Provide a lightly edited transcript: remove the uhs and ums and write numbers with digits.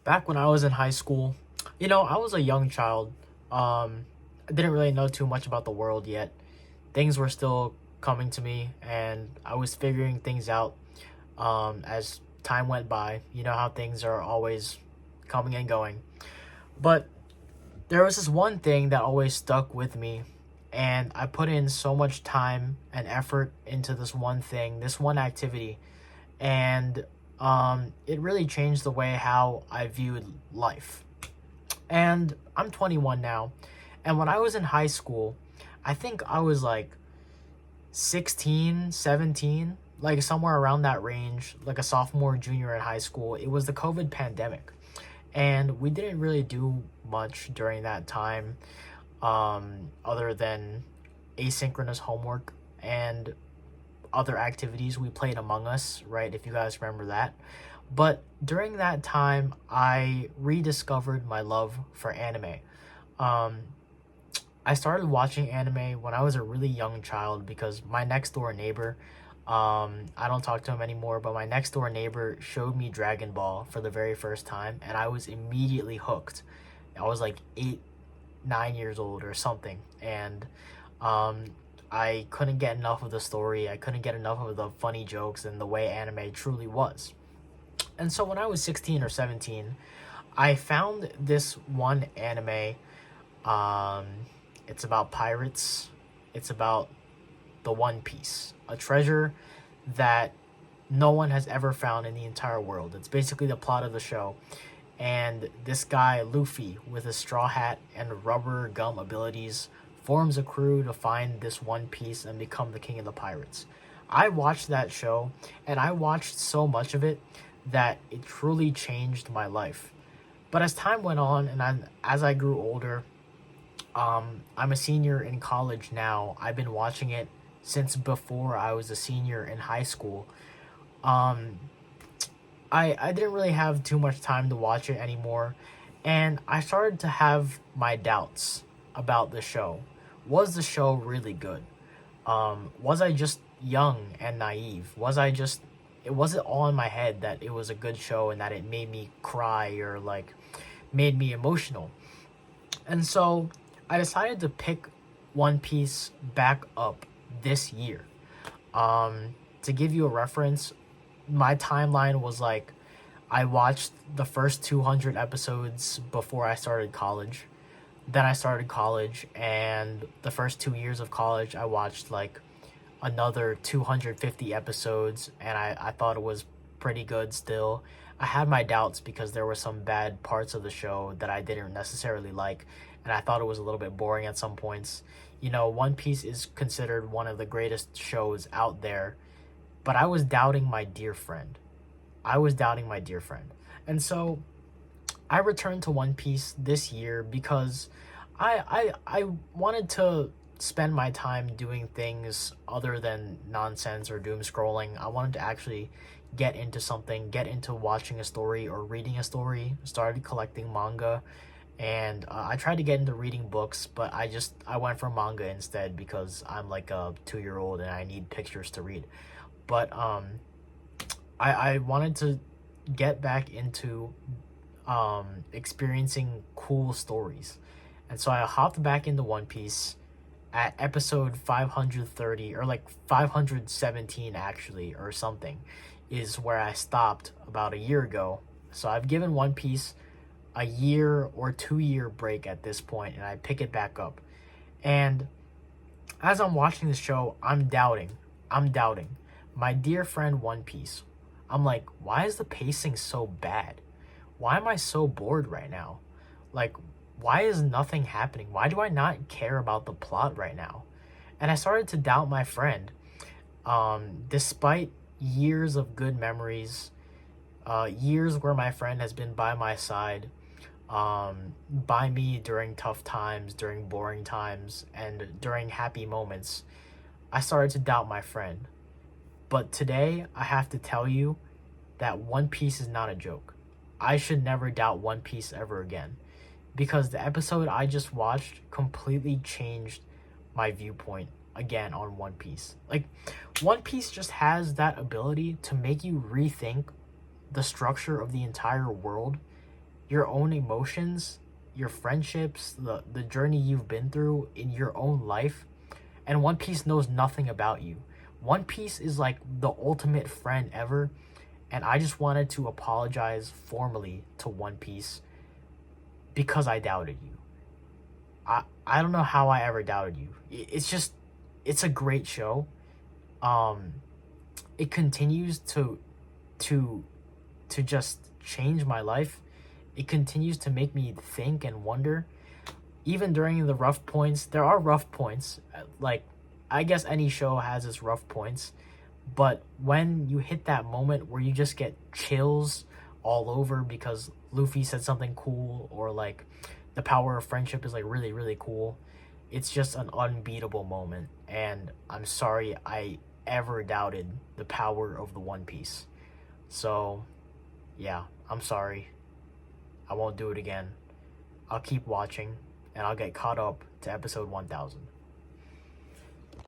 Back when I was in high school, I was a young child. I didn't really know too much about the world yet. Things were still coming to me, and I was figuring things out as time went by. You know how things are always coming and going. But there was this one thing that always stuck with me, and I put in so much time and effort into this one thing, this one activity, and it really changed the way how I viewed life. And I'm 21 now. And when I was in high school, I think I was like 16, 17, like somewhere around that range, like a sophomore, junior in high school. It was the COVID pandemic. And we didn't really do much during that time other than asynchronous homework and other activities. We played Among Us, right? If you guys remember that. But during that time, I rediscovered my love for anime. Um, I started watching anime when I was a really young child because my next door neighbor, I don't talk to him anymore, but my next door neighbor showed me Dragon Ball for the very first time, and I was immediately hooked. I was like 8, 9 years old or something, and um, I couldn't get enough of the story. I couldn't get enough of the funny jokes and the way anime truly was. And so when I was 16 or 17, I found this one anime. Um, it's about pirates. It's about the One Piece, a treasure that no one has ever found in the entire world. It's basically the plot of the show. And this guy, Luffy, with a straw hat and rubber gum abilities, forms a crew to find this One Piece and become the king of the pirates. I watched that show, and I watched so much of it that it truly changed my life. But as time went on, and as I grew older, I'm a senior in college now. I've been watching it since before I was a senior in high school. Um, I didn't really have too much time to watch it anymore, and I started to have my doubts about the show. Was the show really good? Was I just young and naive? Was it all in my head that it was a good show and that it made me cry or like made me emotional? And so I decided to pick One Piece back up this year. To give you a reference, my timeline was like I watched the first 200 episodes before I started college. Then I started college, and the first 2 years of college, I watched like another 250 episodes, and I thought it was pretty good still. I had my doubts because there were some bad parts of the show that I didn't necessarily like, and I thought it was a little bit boring at some points. One Piece is considered one of the greatest shows out there, but I was doubting my dear friend. I was doubting my dear friend. And so I returned to One Piece this year because I wanted to spend my time doing things other than nonsense or doom scrolling. I wanted to actually get into something, get into watching a story or reading a story. Started collecting manga, and I tried to get into reading books, but I went for manga instead because I'm like a 2 year old and I need pictures to read. But I wanted to get back into experiencing cool stories. And so I hopped back into One Piece at episode 530, or like 517 actually, or something, is where I stopped about a year ago. So I've given One Piece a year or 2 year break at this point, and I pick it back up. And as I'm watching the show, I'm doubting. I'm doubting. My dear friend One Piece. I'm like, why is the pacing so bad? Why am I so bored right now? Like, why is nothing happening? Why do I not care about the plot right now? And I started to doubt my friend. Despite years of good memories, years where my friend has been by my side, by me during tough times, during boring times, and during happy moments, I started to doubt my friend. But today, I have to tell you that One Piece is not a joke. I should never doubt One Piece ever again. Because the episode I just watched completely changed my viewpoint again on One Piece. Like, One Piece just has that ability to make you rethink the structure of the entire world your own emotions, your friendships, the journey you've been through in your own life, and One Piece knows nothing about you. One Piece is like the ultimate friend ever, and I just wanted to apologize formally to One Piece because I doubted you. I don't know how I ever doubted you. It's just it's a great show. Um it continues to to just change my life. It continues to make me think and wonder. Even during the rough points, there are rough points. Like, I guess any show has its rough points, but when you hit that moment where you just get chills all over because Luffy said something cool, or like the power of friendship is like really, really cool, it's just an unbeatable moment. And I'm sorry I ever doubted the power of the One Piece. So, yeah, I'm sorry. I won't do it again. I'll keep watching and I'll get caught up to episode 1000.